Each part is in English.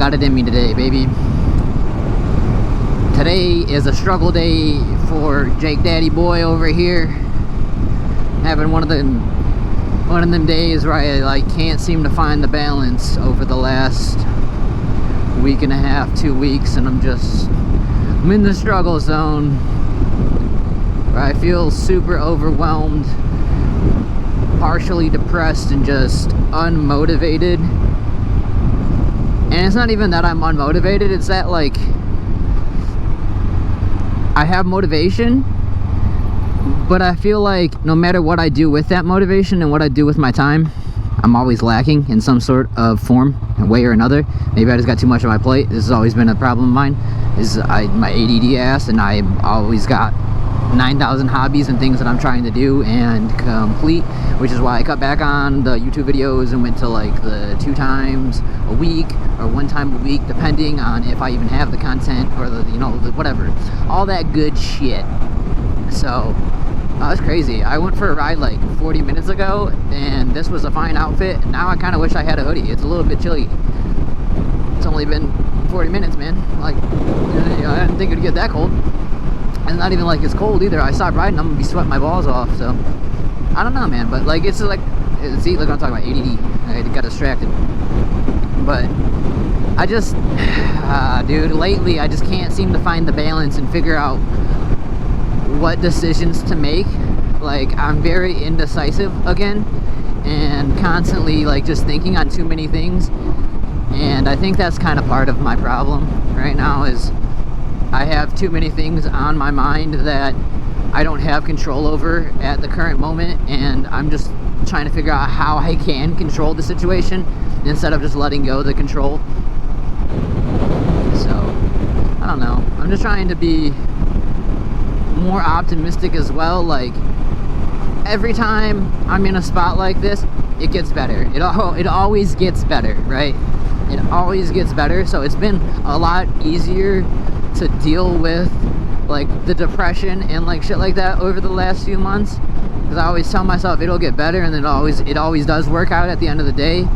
got it in me today, baby. Today is a struggle day for Jake Daddy Boy over here. Having one of them days where I like can't seem to find the balance over the last week and a half, 2 weeks, and I'm in the struggle zone where I feel super overwhelmed, partially depressed, and just unmotivated. And it's not even that I'm unmotivated, it's that like I have motivation, but I feel like no matter what I do with that motivation and what I do with my time, I'm always lacking in some sort of form, way or another. Maybe I just got too much on my plate. This has always been a problem of mine, is my ADD ass, and I always got 9,000 hobbies and things that I'm trying to do and complete, which is why I cut back on the YouTube videos and went to like the 2 times a week or 1 time a week, depending on if I even have the content or the, you know, the whatever, all that good shit. So it's crazy. I went for a ride like 40 minutes ago, and this was a fine outfit. Now I kind of wish I had a hoodie. It's a little bit chilly. It's only been 40 minutes, man. Like, you know, I didn't think it'd get that cold. And it's not even like it's cold either. I stopped riding, I'm gonna be sweating my balls off. So I don't know, man. But like, it's like, see, look, I'm talking about ADD. I got distracted. But I just, dude, lately I just can't seem to find the balance and figure out what decisions to make. Like, I'm very indecisive again, and constantly like just thinking on too many things. And I think that's kind of part of my problem right now, is I have too many things on my mind that I don't have control over at the current moment, and I'm just trying to figure out how I can control the situation instead of just letting go of the control. So I don't know, I'm just trying to be more optimistic as well. Like, every time I'm in a spot like this, it gets better. It always gets better, right? It always gets better. So it's been a lot easier to deal with like the depression and like shit like that over the last few months, because I always tell myself it'll get better, and then it always does work out at the end of the day.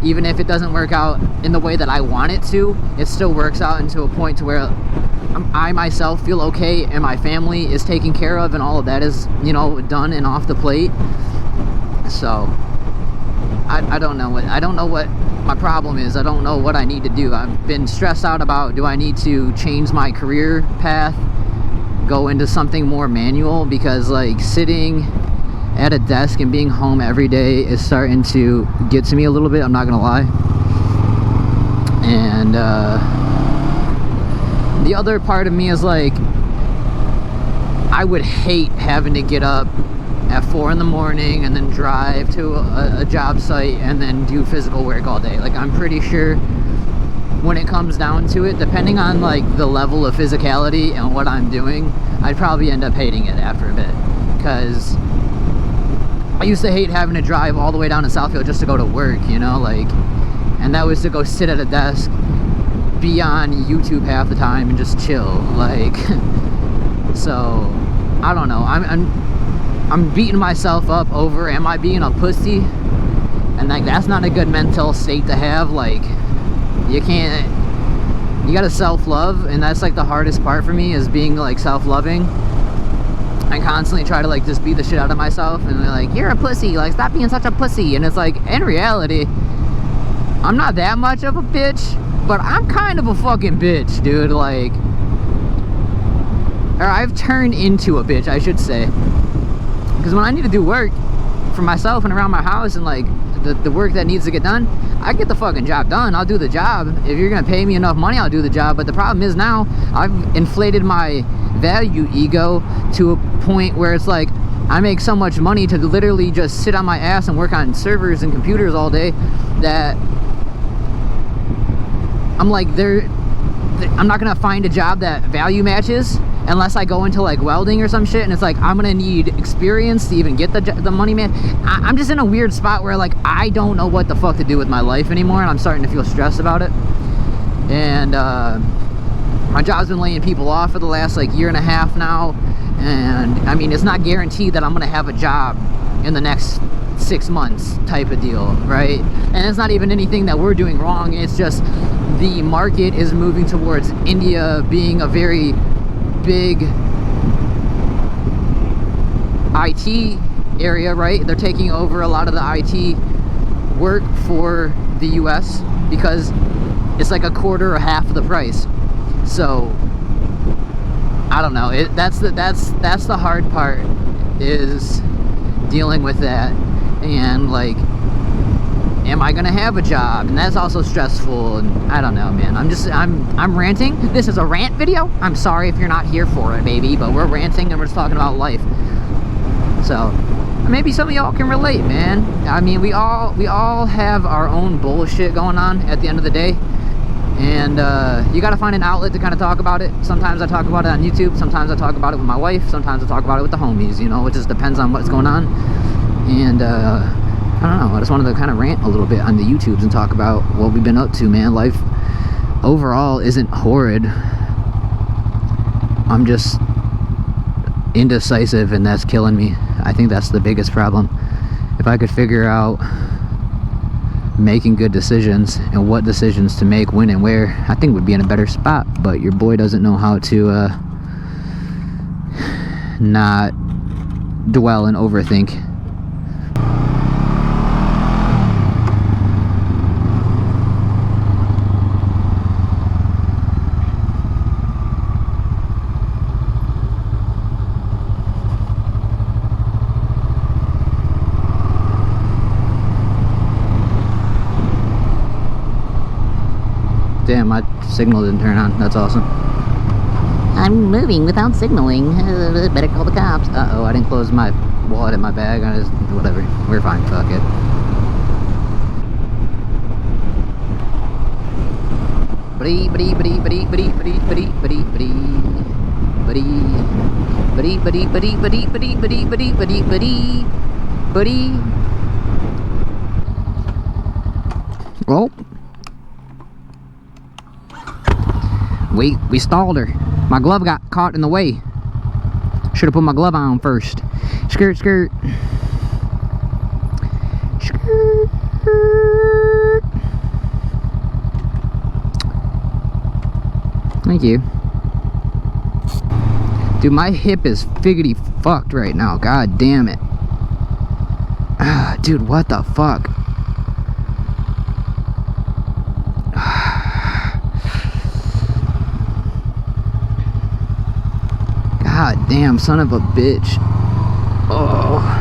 Even if it doesn't work out in the way that I want it to, it still works out into a point to where I myself feel okay, and my family is taken care of, and all of that is, you know, done and off the plate. So I don't know what my problem is. I don't know what I need to do. I've been stressed out about, do I need to change my career path, go into something more manual, because like sitting at a desk and being home every day is starting to get to me a little bit, I'm not gonna lie. And the other part of me is like, I would hate having to get up at 4 in the morning and then drive to a job site and then do physical work all day. Like, I'm pretty sure when it comes down to it, depending on like the level of physicality and what I'm doing, I'd probably end up hating it after a bit, because I used to hate having to drive all the way down to Southfield just to go to work, you know, like, and that was to go sit at a desk, be on YouTube half the time and just chill, like. So I don't know, I'm beating myself up over, am I being a pussy? And like, that's not a good mental state to have. Like, you gotta self-love, and that's like the hardest part for me, is being like self-loving. I constantly try to like just beat the shit out of myself, and they're like, you're a pussy, like stop being such a pussy. And it's like, in reality, I'm not that much of a bitch, but I'm kind of a fucking bitch, dude. Like, or I've turned into a bitch, I should say. Because when I need to do work for myself and around my house, and like the work that needs to get done, I get the fucking job done. I'll do the job. If you're gonna pay me enough money, I'll do the job. But the problem is, now I've inflated my value ego to a point where it's like, I make so much money to literally just sit on my ass and work on servers and computers all day, that I'm like, I'm not gonna find a job that value matches unless I go into like welding or some shit. And it's like, I'm gonna need experience to even get the money, man. I'm just in a weird spot where like, I don't know what the fuck to do with my life anymore, and I'm starting to feel stressed about it. And my job's been laying people off for the last like year and a half now, and I mean, it's not guaranteed that I'm gonna have a job in the next 6 months type of deal, right? And it's not even anything that we're doing wrong, it's just the market is moving towards India being a very big IT area, right? They're taking over a lot of the IT work for the US because it's like a quarter or half of the price. So I don't know. That's the hard part, is dealing with that, and like, am I gonna have a job? And that's also stressful, and I don't know, man. I'm ranting. This is a rant video. I'm sorry if you're not here for it, baby, but we're ranting and we're just talking about life. So maybe some of y'all can relate, man. I mean, we all have our own bullshit going on at the end of the day, and you gotta find an outlet to kind of talk about it. Sometimes I talk about it on YouTube, sometimes I talk about it with my wife, sometimes I talk about it with the homies, you know. It just depends on what's going on. And I don't know, I just wanted to kind of rant a little bit on the YouTubes and talk about what we've been up to, man. Life overall isn't horrid. I'm just indecisive, and that's killing me. I think that's the biggest problem. If I could figure out making good decisions and what decisions to make, when and where, I think we'd be in a better spot. But your boy doesn't know how to not dwell and overthink. Damn, my signal didn't turn on. That's awesome. I'm moving without signaling. Better call the cops. Uh-oh, I didn't close my wallet in my bag. I just, whatever. We're fine. Fuck it. Buddy, buddy, buddy, buddy, buddy, buddy, buddy, buddy, buddy, buddy, buddy, buddy, buddy, buddy, buddy, buddy, buddy, buddy, buddy, buddy. Oh. We stalled her. My glove got caught in the way. Should have put my glove on first. Skirt, skirt. Skirt. Thank you. Dude, my hip is figgity fucked right now. God damn it. Dude, what the fuck? God damn, son of a bitch. Oh.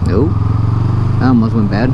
Nope. That almost went bad.